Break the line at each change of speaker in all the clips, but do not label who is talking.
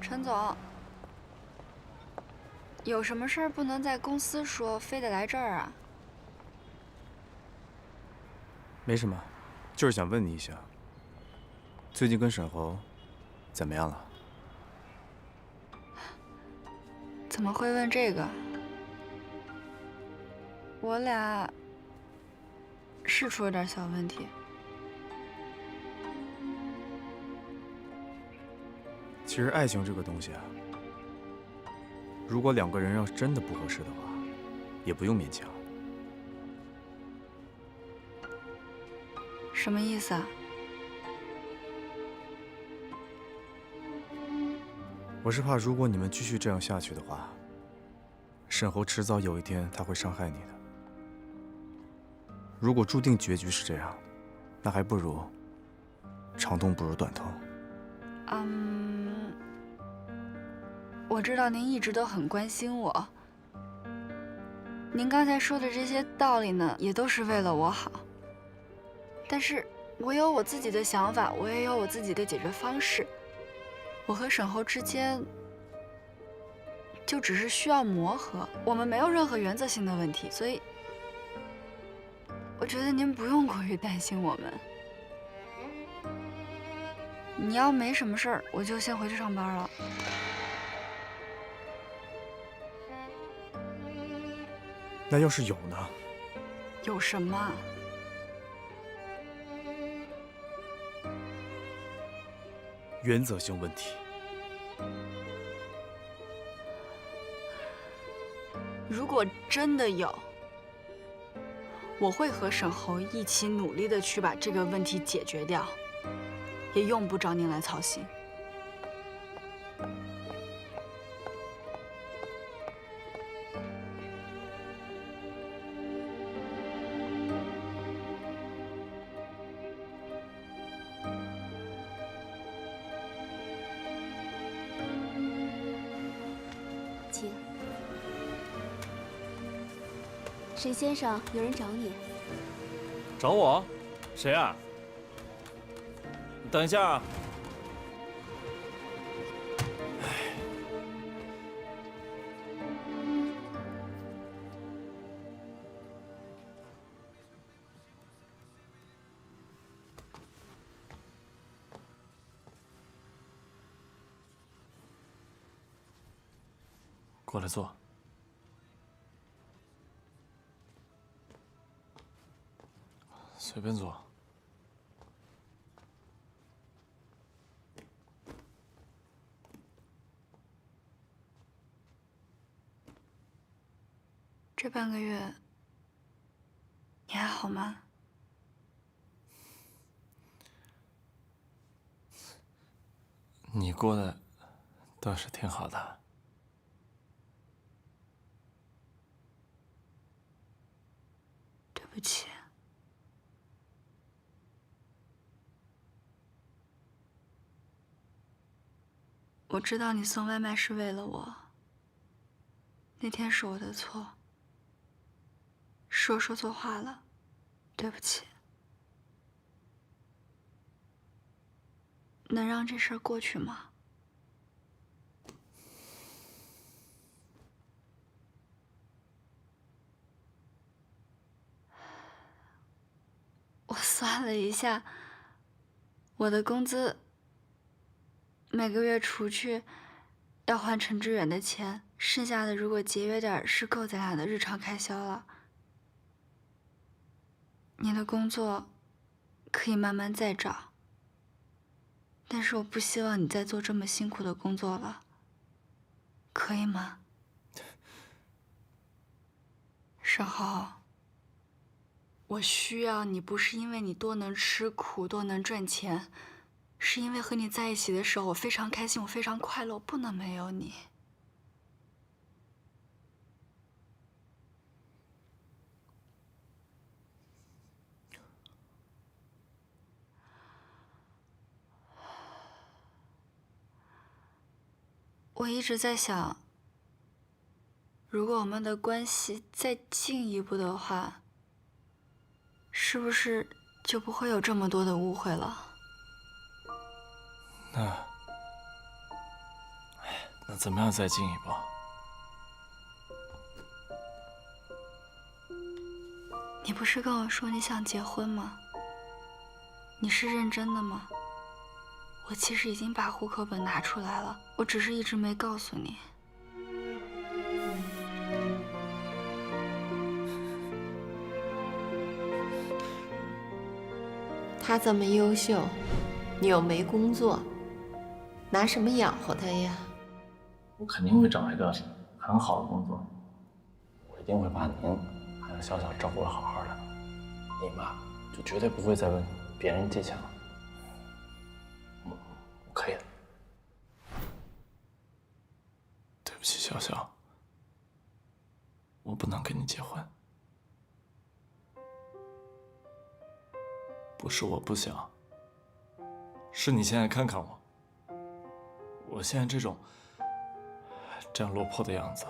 陈总，有什么事儿不能在公司说，非得来这儿啊？
没什么，就是想问你一下，最近跟沈侯怎么样了？
怎么会问这个？我俩是出了点小问题。
其实爱情这个东西啊，如果两个人要是真的不合适的话，也不用勉强。
什么意思啊？
我是怕，如果你们继续这样下去的话，沈侯迟早有一天他会伤害你的。如果注定结局是这样，那还不如长痛不如短痛。
我知道您一直都很关心我。您刚才说的这些道理呢，也都是为了我好。但是我有我自己的想法，我也有我自己的解决方式。我和沈侯之间就只是需要磨合，我们没有任何原则性的问题，所以我觉得您不用过于担心我们。你要没什么事儿，我就先回去上班了。
那要是有呢？
有什么？
原则性问题。
如果真的有，我会和沈侯一起努力的去把这个问题解决掉，也用不着您来操心。
请。沈先生，有人找你。
找我？谁啊？等一下啊！过来坐。随便坐。
这半个月，你还好吗？
你过得倒是挺好的。
对不起。我知道你送外卖是为了我，那天是我的错，是我说错话了，对不起。能让这事儿过去吗？我算了一下，我的工资每个月除去要还陈志远的钱，剩下的如果节约点是够咱俩的日常开销了。你的工作可以慢慢再找，但是我不希望你再做这么辛苦的工作了，可以吗？沈侯，我需要你不是因为你多能吃苦多能赚钱，是因为和你在一起的时候我非常开心，我非常快乐，我不能没有你。我一直在想，如果我们的关系再进一步的话，是不是就不会有这么多的误会了？
那，哎那怎么样再进一步？
你不是跟我说你想结婚吗？你是认真的吗？我其实已经把户口本拿出来了，我只是一直没告诉你。
他这么优秀，你又没工作，拿什么养活他呀？
我肯定会找一个很好的工作，我一定会把您还有小小照顾得好好的，你妈就绝对不会再问别人借钱了。我可以的。对不起，小小，我不能跟你结婚。不是我不想，是你现在看看我，我现在这样落魄的样子，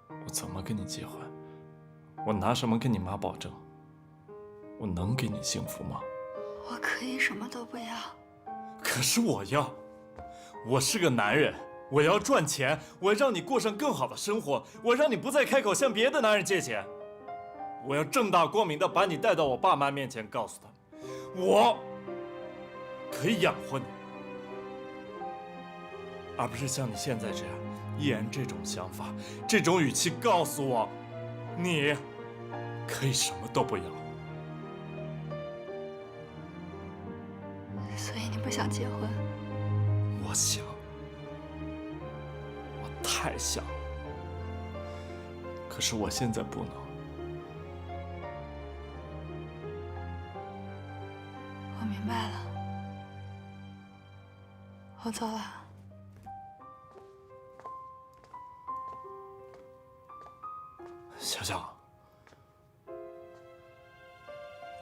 我怎么跟你结婚？我拿什么跟你妈保证？我能给你幸福吗？
我可以什么都不要。
可是我要，我是个男人，我要赚钱，我要让你过上更好的生活，我让你不再开口向别的男人借钱。我要正大光明的把你带到我爸妈面前，告诉他们，我可以养活你，而不是像你现在这样，依然这种想法、这种语气告诉我，你可以什么都不要。
所以你不想结婚？
我想，我太想了，可是我现在不能。
我明白了，我走了。
小小，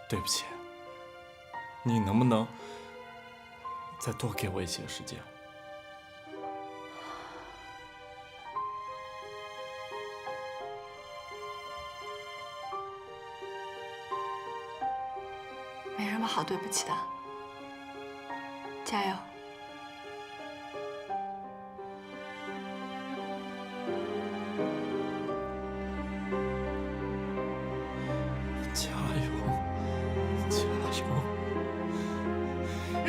对不起，你能不能再多给我一些时间？
没什么好对不起的，加油！
加油！加油！加油！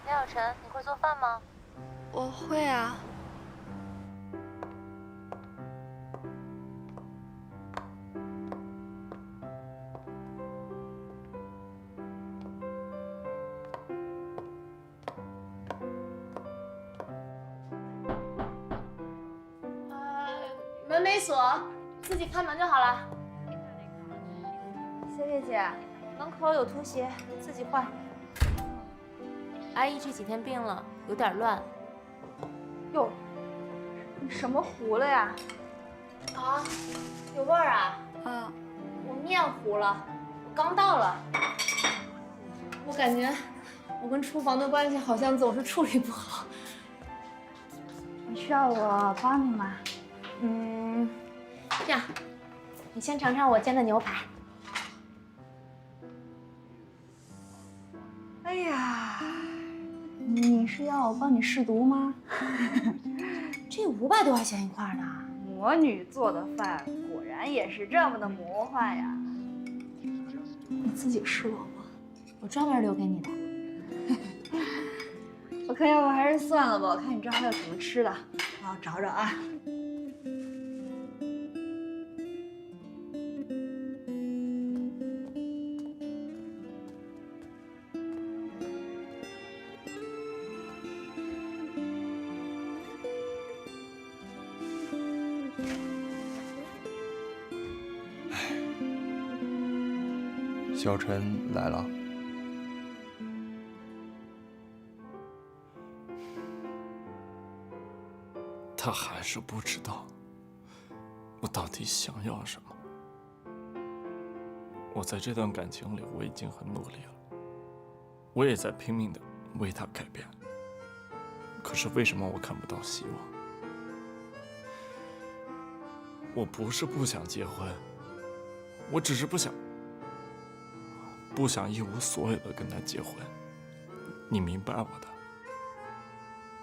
梁小晨，你会做饭吗？
我会啊。
门没锁，自己开门就好了。
谢谢姐。
门口有拖鞋，自己换。阿姨这几天病了，有点乱。
哟，你什么糊了呀？
啊，有味儿啊？
嗯，
我面糊了，我刚到了。我感觉我跟厨房的关系好像总是处理不好。
你需要我帮你吗？
这样，你先尝尝我煎的牛排。
哎呀，你是要我帮你试毒吗？
这500多块钱一块呢。
魔女做的饭果然也是这么的魔幻呀！你自己试过吗？
我专门留给你的。
我看要不还是算了吧，我看你这还有什么吃的，让我找找啊。
小陈来了。
他还是不知道我到底想要什么。我在这段感情里，我已经很努力了，我也在拼命的为他改变。可是为什么我看不到希望？我不是不想结婚，我只是不想一无所有的跟他结婚。你明白我的？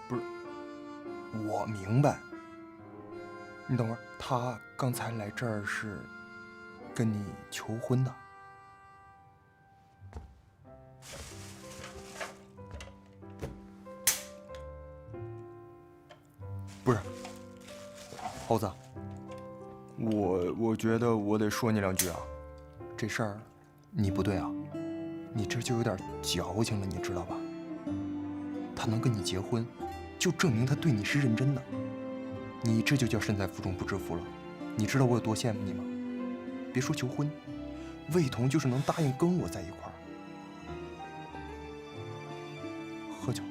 不是，我明白。你等会儿，他刚才来这儿是跟你求婚的。不是，猴子，我觉得我得说你两句啊，这事儿你不对啊，你这就有点矫情了，你知道吧？他能跟你结婚，就证明他对你是认真的，你这就叫身在福中不知福了。你知道我有多羡慕你吗？别说求婚，魏彤就是能答应跟我在一块儿。喝酒。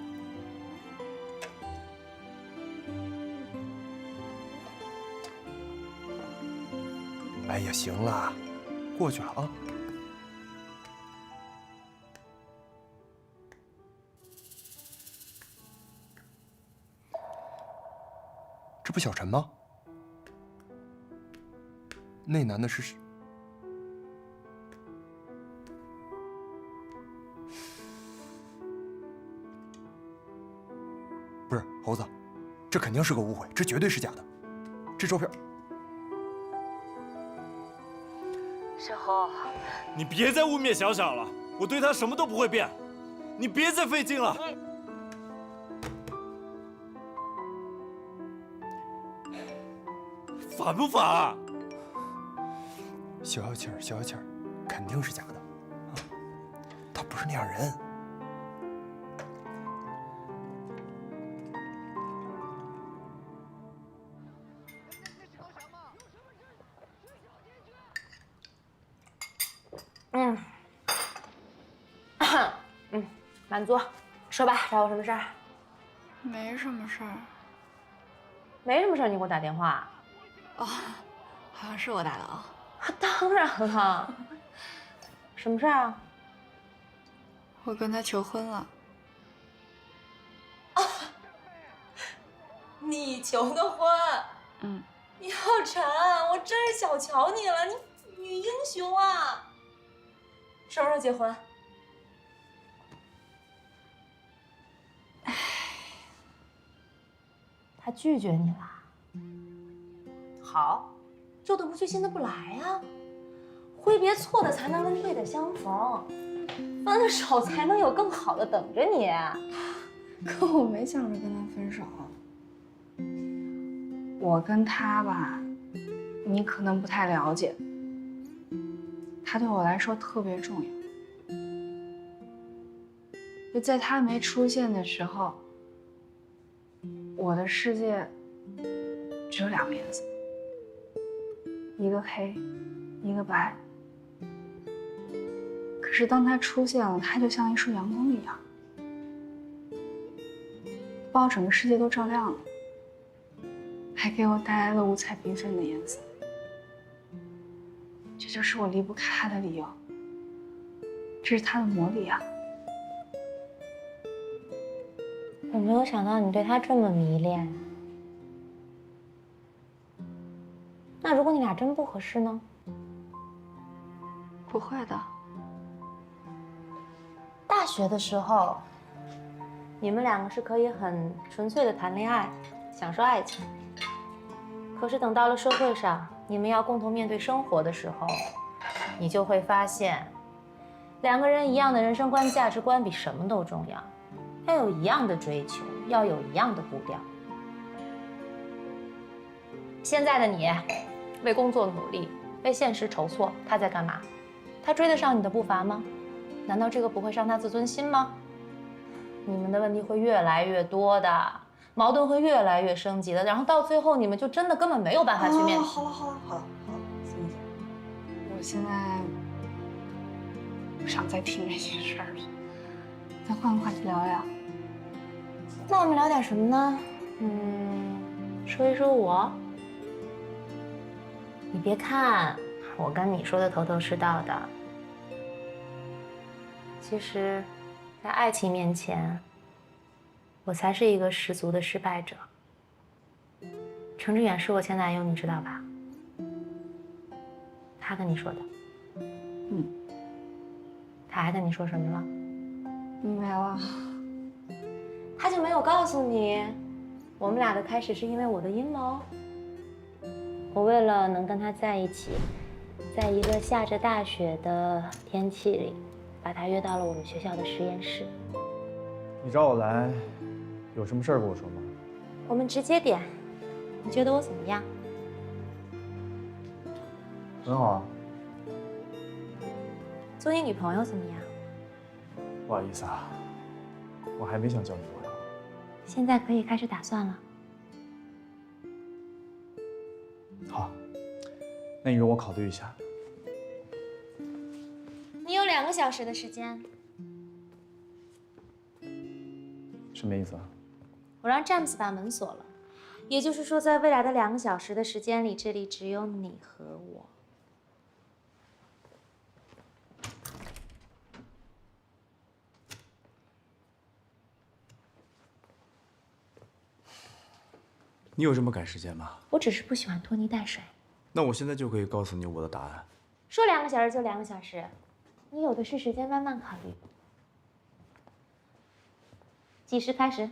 哎呀，行了，过去了啊。这不小陈吗？那男的是？不是猴子，这肯定是个误会，这绝对是假的。这照片。
小侯，
你别再污蔑小小了，我对他什么都不会变，你别再费劲了。烦不烦啊？
消消气儿，消消气儿，肯定是假的，啊，他不是那样人。
满足，说吧，找我什么事儿？
没什么事儿。
没什么事儿，你给我打电话。
哦，好像是我打的啊。
当然了。什么事儿啊？
我跟他求婚了。
你求的婚？
嗯。
姚晨，我真是小瞧你了，你女英雄啊！什么时候结婚？他拒绝你了。好，旧的不去，新的不来呀。挥别错的，才能跟对的相逢。分了手，才能有更好的等着你。
可我没想着跟他分手。我跟他吧，你可能不太了解。他对我来说特别重要。就在他没出现的时候，我的世界只有2个颜色，一个黑，一个白。可是当他出现了，他就像一束阳光一样，把我整个世界都照亮了，还给我带来了五彩缤纷的颜色。这就是我离不开他的理由，这是他的魔力啊！
我没有想到你对他这么迷恋。那如果你俩真不合适呢？
不会的。
大学的时候，你们2个是可以很纯粹的谈恋爱，享受爱情。可是等到了社会上，你们要共同面对生活的时候，你就会发现，2个人一样的人生观、价值观比什么都重要。要有一样的追求，要有一样的步调。现在的你，为工作努力，为现实筹措，他在干嘛？他追得上你的步伐吗？难道这个不会伤他自尊心吗？你们的问题会越来越多的，矛盾会越来越升级的，然后到最后你们就真的根本没有办法去面对。
好了，行，我现在不想再听这些事儿了。咱换个话题聊聊。
那我们聊点什么呢？说一说我。你别看我跟你说的头头是道的，其实，在爱情面前，我才是一个十足的失败者。程志远是我前男友，你知道吧？他跟你说的。他还跟你说什么了？
没了。
他就没有告诉你，我们俩的开始是因为我的阴谋。我为了能跟他在一起，在一个下着大雪的天气里，把他约到了我们学校的实验室。
你找我来，有什么事儿跟我说吗？
我们直接点，你觉得我怎么样？
很好啊。
做你女朋友怎么样？
不好意思啊，我还没想交女朋友。
现在可以开始打算了。
好，那你容我考虑一下。
你有2个小时的时间。
什么意思啊？
我让詹姆斯把门锁了，也就是说，在未来的2个小时的时间里，这里只有你和我。
你有这么赶时间吗？
我只是不喜欢拖泥带水。
那我现在就可以告诉你我的答案。
说2个小时就2个小时，你有的是时间慢慢考虑。计时开始。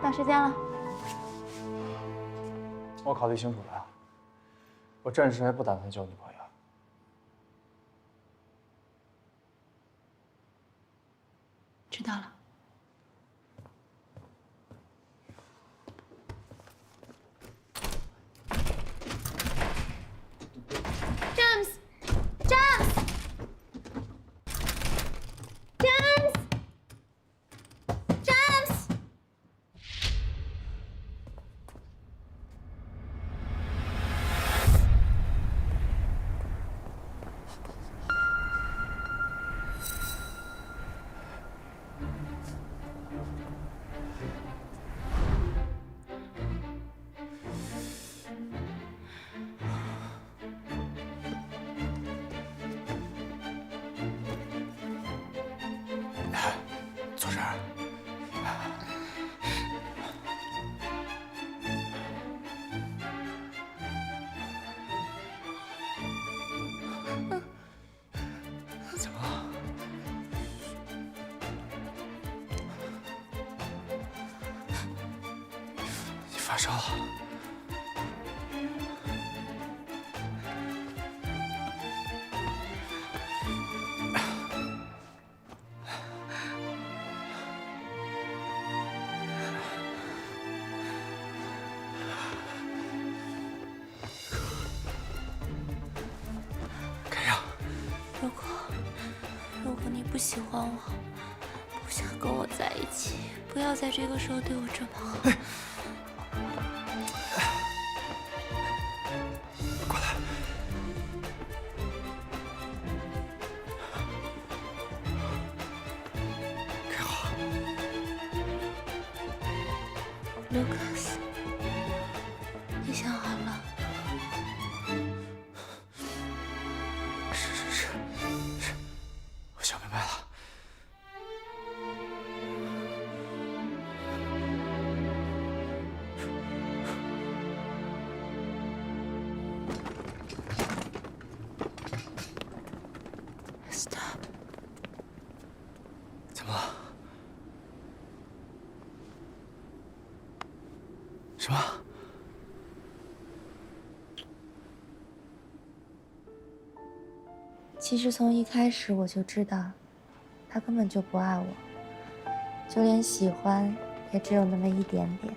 到时间了。
我考虑清楚了，我暂时还不打算交女朋友。
知道了。詹姆斯，詹姆斯，詹姆斯，詹姆斯。
坐这儿。怎么了？你发烧了？
如果你不喜欢我，不想跟我在一起，不要在这个时候对我这么好。
过来。给我。
Lucas，你想好了？
是，我想明白了。
Stop。
什么？
其实从一开始我就知道，他根本就不爱我，就连喜欢也只有那么一点点。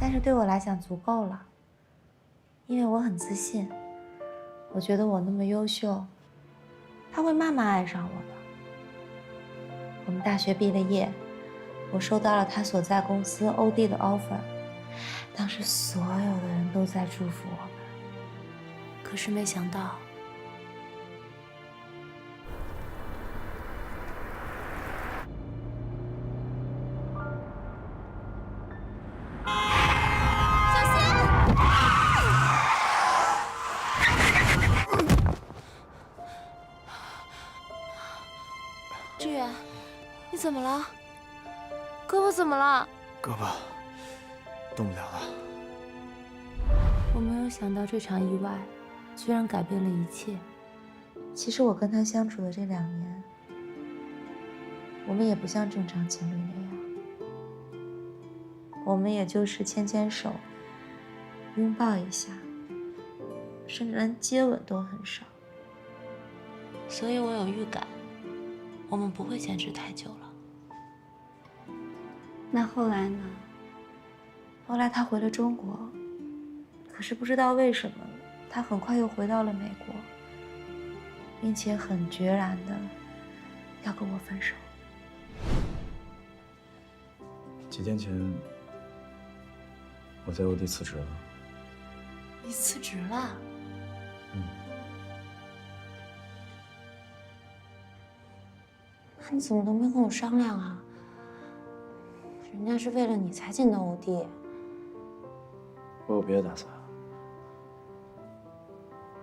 但是对我来讲足够了，因为我很自信，我觉得我那么优秀，他会慢慢爱上我的。我们大学毕了业，我收到了他所在公司欧弟的 offer， 当时所有的人都在祝福我们，可是没想到。
志远，你怎么了？胳膊怎么了？
胳膊动不了了。
我没有想到这场意外，居然改变了一切。其实我跟他相处的这2年，我们也不像正常情侣那样，我们也就是牵牵手，拥抱一下，甚至连接吻都很少。所以我有预感，我们不会坚持太久了。
那后来呢？
后来他回了中国，可是不知道为什么，他很快又回到了美国，并且很决然的要跟我分手。
几天前，我在欧弟辞职了。
你辞职了？那你怎么都没跟我商量啊？人家是为了你才进的欧弟。
我有别的打算，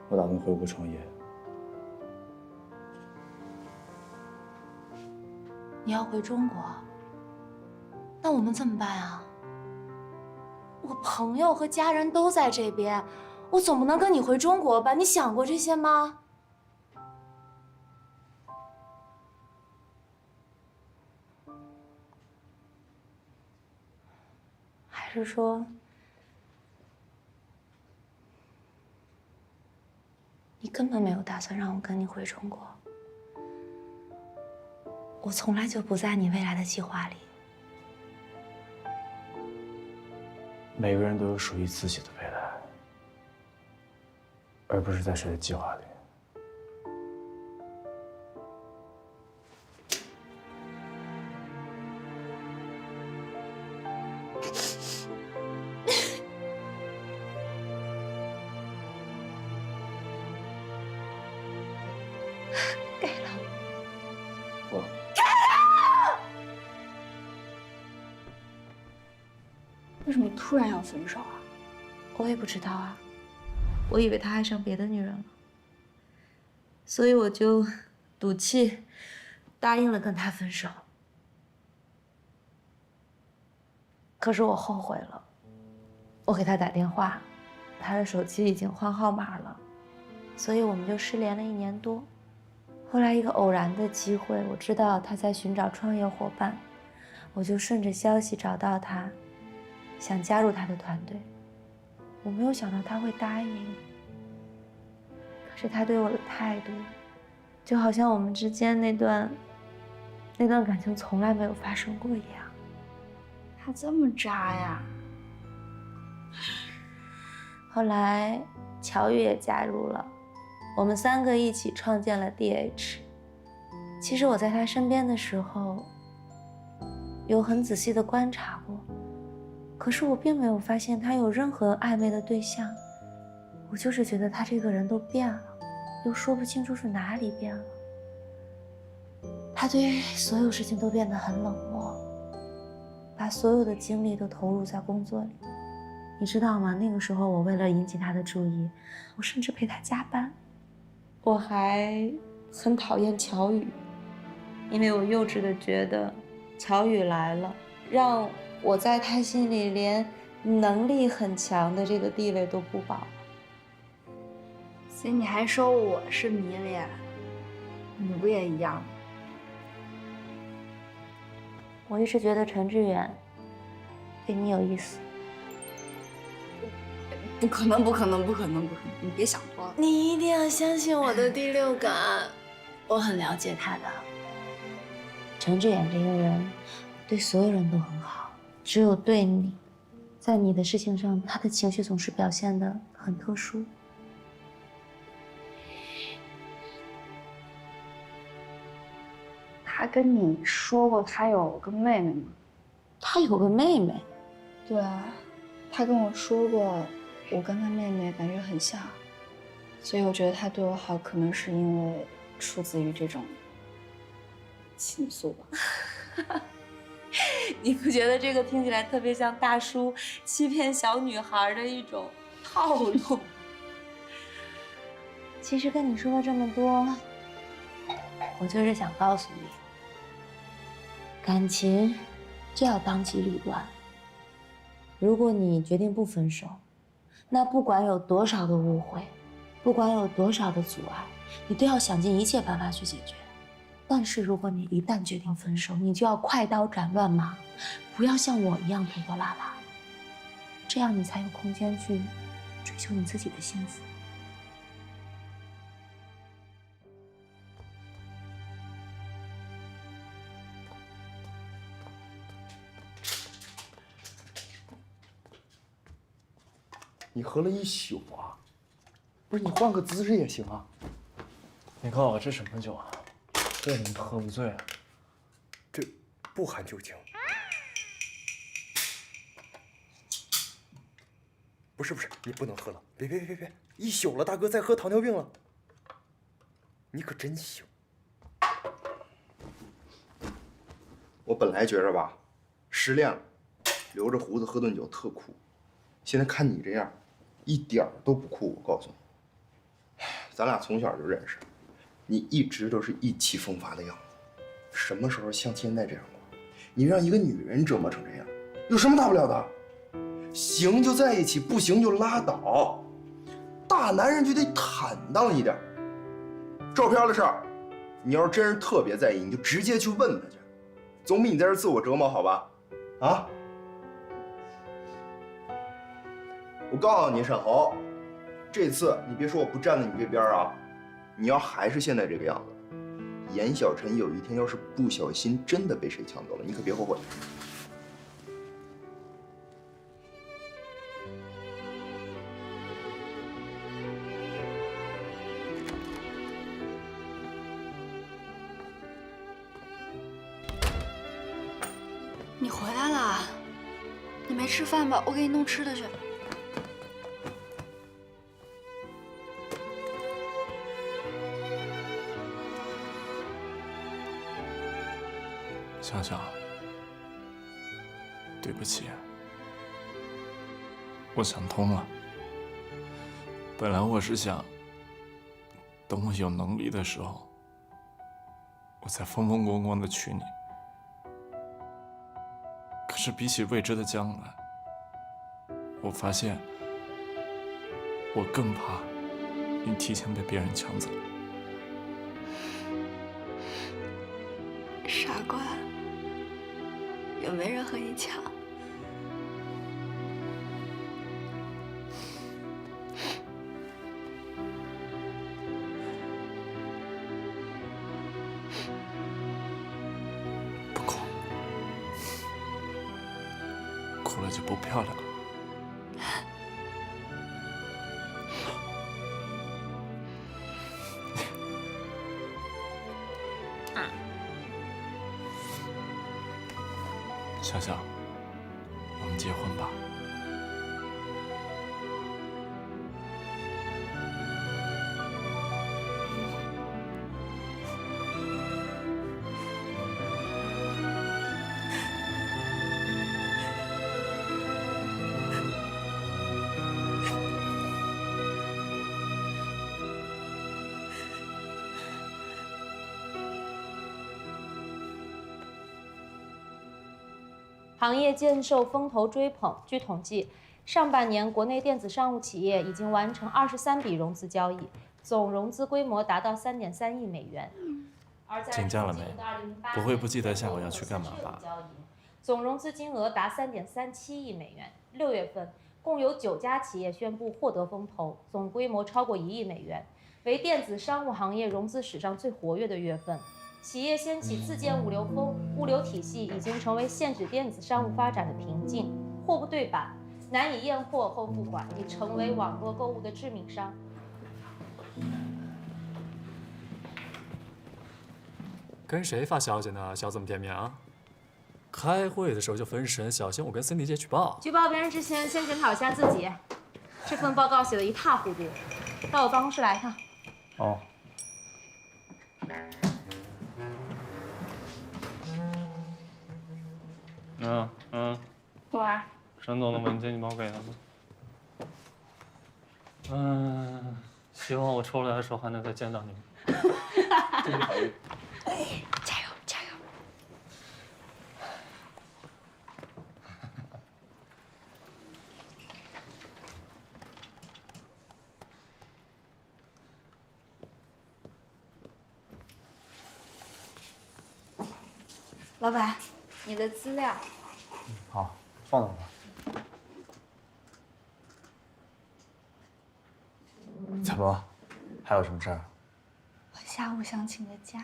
我打算回国创业。
你要回中国？那我们怎么办啊？我朋友和家人都在这边，我总不能跟你回中国吧？你想过这些吗？还是说，你根本没有打算让我跟你回中国？我从来就不在你未来的计划里。
每个人都有属于自己的未来，而不是在谁的计划里。
给了。
我。
为什么突然要分手啊？
我也不知道啊，我以为他爱上别的女人了，所以我就赌气答应了跟他分手。可是我后悔了，我给他打电话，他的手机已经换号码了，所以我们就失联了1年多。后来一个偶然的机会，我知道他在寻找创业伙伴，我就顺着消息找到他，想加入他的团队。我没有想到他会答应，可是他对我的态度，就好像我们之间那段感情从来没有发生过一样。
他这么渣呀？
后来乔宇也加入了，我们3个一起创建了 DH。其实我在他身边的时候，有很仔细的观察过，可是我并没有发现他有任何暧昧的对象。我就是觉得他这个人都变了，又说不清楚是哪里变了。他对于所有事情都变得很冷漠，把所有的精力都投入在工作里。你知道吗？那个时候我为了引起他的注意，我甚至陪他加班。我还很讨厌乔宇，因为我幼稚的觉得乔宇来了，让我在他心里连能力很强的这个地位都不保了。
所以你还说我是迷恋，你不也一样吗？
我一直觉得陈志远对你有意思。
不可能，不可能，不可能，不可能！你别想多了。
你一定要相信我的第六感，我很了解他的。
陈志远这个人，对所有人都很好，只有对你，在你的事情上，他的情绪总是表现得很特殊。
他跟你说过他有个妹妹吗？
他有个妹妹。
对啊，他跟我说过，我跟他妹妹感觉很像，所以我觉得他对我好，可能是因为出自于这种情愫吧。
你不觉得这个听起来特别像大叔欺骗小女孩的一种套路？
其实跟你说了这么多，我就是想告诉你，感情就要当机立断。如果你决定不分手，那不管有多少的误会，不管有多少的阻碍，你都要想尽一切办法去解决。但是如果你一旦决定分手，你就要快刀斩乱麻，不要像我一样拖拖拉拉，这样你才有空间去追求你自己的幸福。
你喝了一宿啊？不是，你换个姿势也行啊。
你告诉我这什么酒啊？这怎么喝不醉啊？
这不含酒精。不是，你不能喝了！别，一宿了，大哥再喝糖尿病了。你可真行。我本来觉着吧，失恋了，留着胡子喝顿酒特酷。现在看你这样，一点儿都不酷。我告诉你，咱俩从小就认识，你一直都是意气风发的样子，什么时候像现在这样过？你让一个女人折磨成这样，有什么大不了的？行就在一起，不行就拉倒。大男人就得坦荡一点。照片的事儿，你要是真是特别在意，你就直接去问他去，总比你在这自我折磨好吧？啊？我告诉你，沈侯，这次你别说我不站在你这边啊，你要还是现在这个样子，严小晨有一天要是不小心真的被谁抢走了，你可别后悔。
你回来了，你没吃饭吧？我给你弄吃的去。
香香，对不起，我想通了。本来我是想，等我有能力的时候，我再风风光光的娶你。可是比起未知的将来，我发现我更怕你提前被别人抢走。
傻瓜，又没人和你抢。
不哭，哭了就不漂亮了。香香，我们结婚吧。
行业渐受风头追捧。据统计，上半年国内电子商务企业已经完成23笔融资交易，总融资规模达到3.3亿美元。
请假了没？不会不记得下午要去干嘛吧？
总融资金额达3.37亿美元。6月份，共有9家企业宣布获得风投，总规模超过1亿美元，为电子商务行业融资史上最活跃的月份。企业掀起自建物流风，物流体系已经成为限制电子商务发展的瓶颈。货不对版，难以验货后付款，已成为网络购物的致命伤。
跟谁发消息呢？笑这么甜蜜啊！开会的时候就分神，小心我跟森迪姐举报。
举报别人之前，先检讨一下自己。这份报告写得一塌糊涂，到我办公室来一趟。
哦。
喂。
沈总的文件你帮我给他吧。希望我出来的时候还能再见到你们。
加油加油！老板，你的资料。
好，放那吧。怎么？还有什么事儿？
我下午想请个假。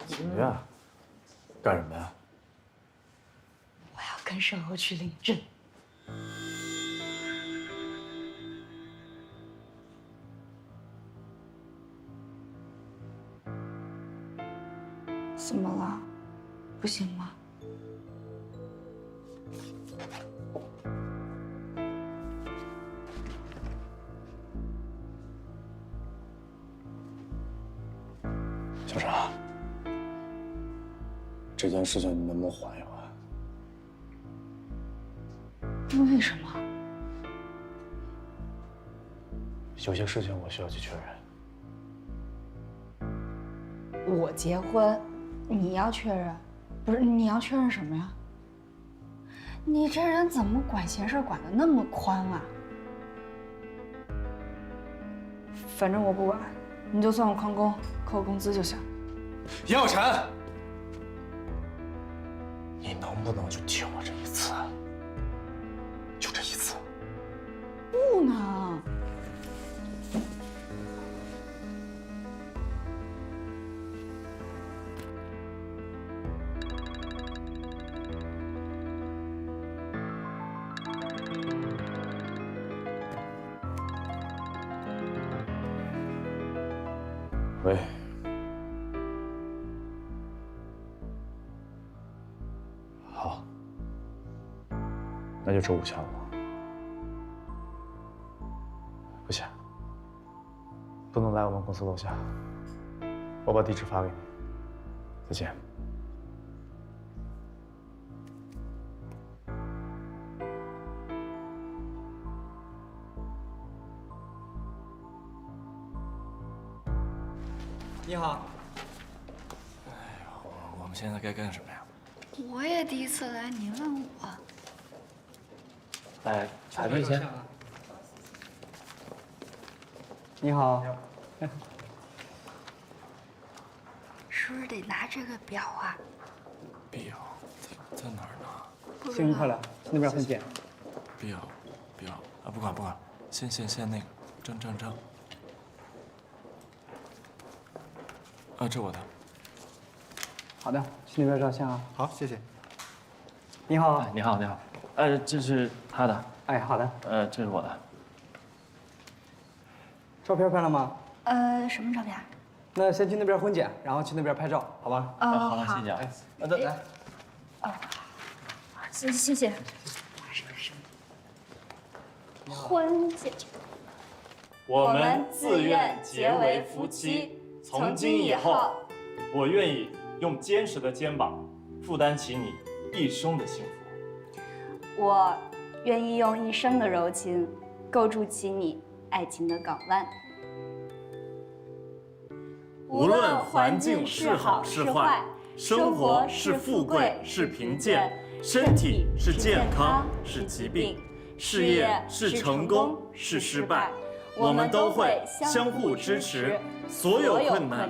请假？干什么呀？
我要跟沈欧去领证。怎么了？不行吗？
小常，这件事情你能不能缓一缓？
为什么？
有些事情我需要去确认。
我结婚，你要确认，不是你要确认什么呀？你这人怎么管闲事管得那么宽啊？反正我不管，你就算我旷工，扣我工资就行。
严有辰，你能不能就听我这一次？就这一次。
不能。
喂。好，那就周5下午。不行，不能来我们公司楼下。我把地址发给你。再见。
你好。
我们现在该干什么呀？
我也第一次来，你问我。
来，排队先。你好。
是不是得拿这个表啊？
表在哪儿呢？
幸运快乐，那边很简。
表啊，不管，先那个证。啊，这我的。
好的，去那边照相啊。
好，谢谢。
你好。
你好。这是他的。
哎，好的。
这是我的。
照片拍了吗？
什么照片？
那先去那边婚检，然后去那边拍照，好吧？
好了，谢谢啊。
来。
谢谢。婚检。
我们自愿结为夫妻，从今以后，我愿意用坚实的肩膀负担起你一生的幸福。
我愿意用一生的柔情构筑起你爱情的港湾。
无论环境是好是坏，生活是富贵是贫贱，身体是健康是疾病，事业是成功是失败，我们都会相互支持，所有困难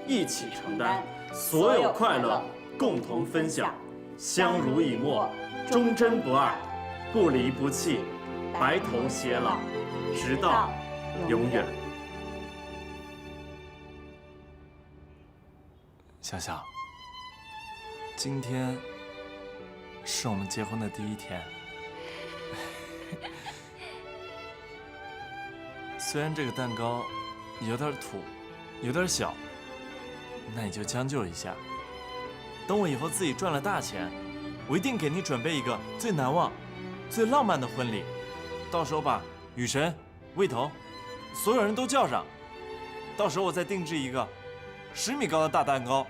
一起承担，所有快乐共同分享，相濡以沫，忠贞不二，不离不弃，白头偕老，直到永远。小小，今天是我们结婚的第1天。虽然这个蛋糕有点土，有点小，那你就将就一下。等我以后自己赚了大钱，我一定给你准备一个最难忘、最浪漫的婚礼。到时候把雨神、魏头，所有人都叫上。到时候我再定制一个10米高的大蛋糕。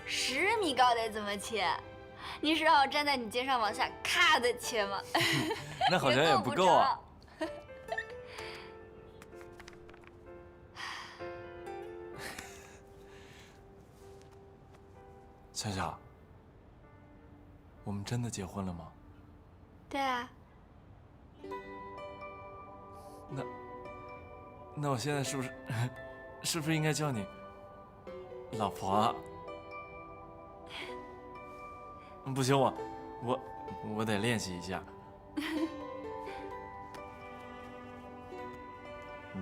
10米高得怎么切？你是让我站在你肩上往下咔的切吗？
那好像也不够啊。小小，我们真的结婚了吗？
对啊。
那我现在是不是应该叫你老婆啊？不行，我得练习一下。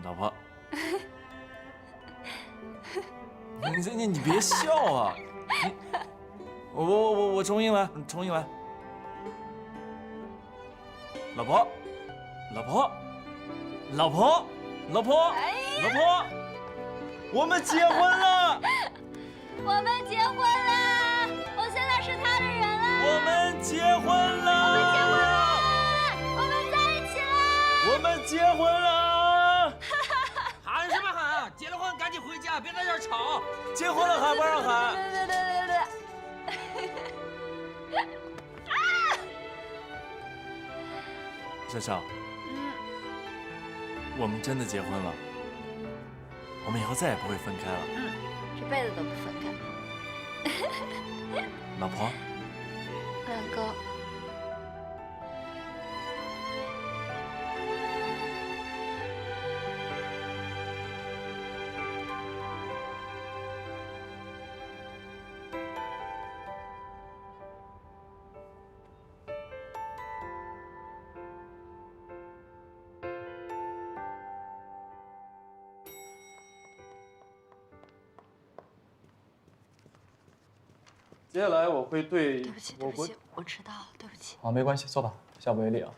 老婆，你别笑啊！我重新来，老婆，我们结婚了！
我们结婚了！我现在是他的人了！
我们结婚了！
我们在一起了！
我们结婚了！
喊什么喊？结了婚赶紧回家，别在这儿吵！
结婚了还不让喊？小小，我们真的结婚了，我们以后再也不会分开了。
这辈子都不分开。
老婆，
哥。
接下来我会对
对不起，我迟到了，对不起。
好，没关系，坐吧，下不为例啊。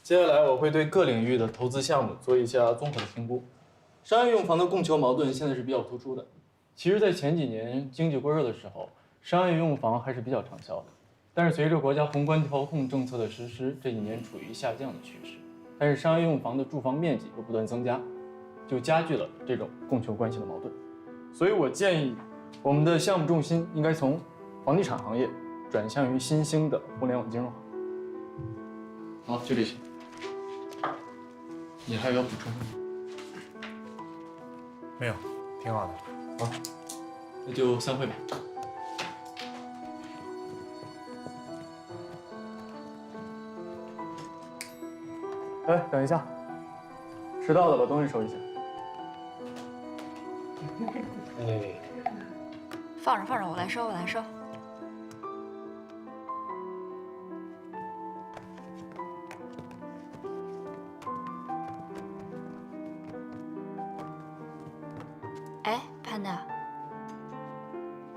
接下来我会对各领域的投资项目做一下综合的评估。商业用房的供求矛盾现在是比较突出的。其实，在前几年经济过热的时候，商业用房还是比较畅销的。但是随着国家宏观调控政策的实施，这几年处于下降的趋势。但是商业用房的住房面积又不断增加，就加剧了这种供求关系的矛盾。所以我建议，我们的项目重心应该从房地产行业转向于新兴的互联网金融行业。好，就这些。你还有要补充的吗？
没有，挺好的。
好，那就散会吧。哎，等一下，迟到了，把东西收一下。哎，
放着，我来收。哎，潘达，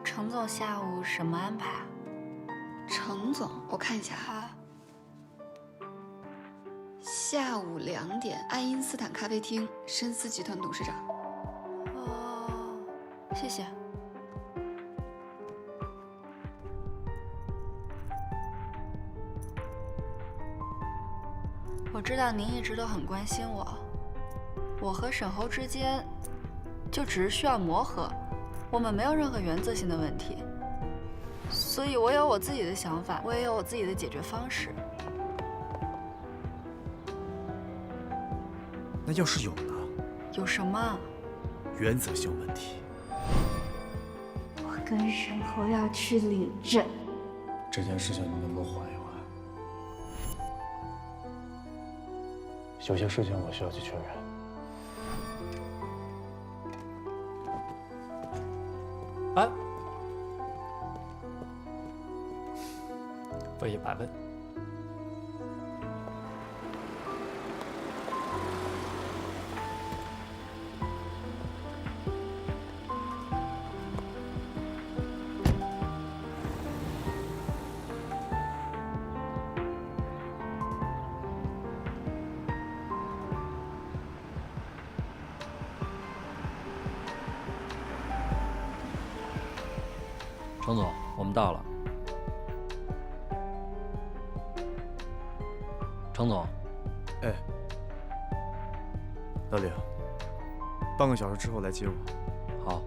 程总下午什么安排啊？
程总，我看一下啊。下午2点，爱因斯坦咖啡厅，深思集团董事长。
哦，谢谢。我知道您一直都很关心我，我和沈侯之间就只是需要磨合，我们没有任何原则性的问题，所以我有我自己的想法，我也有我自己的解决方式。
那要是有呢？
有什么？
原则性问题。
我跟沈侯要去领证，
这件事情你能不能缓一缓？有些事情我需要去确认。
哎，问一百问，
程总，我们到了。程总，
哎，老李，半个小时之后来接我。
好。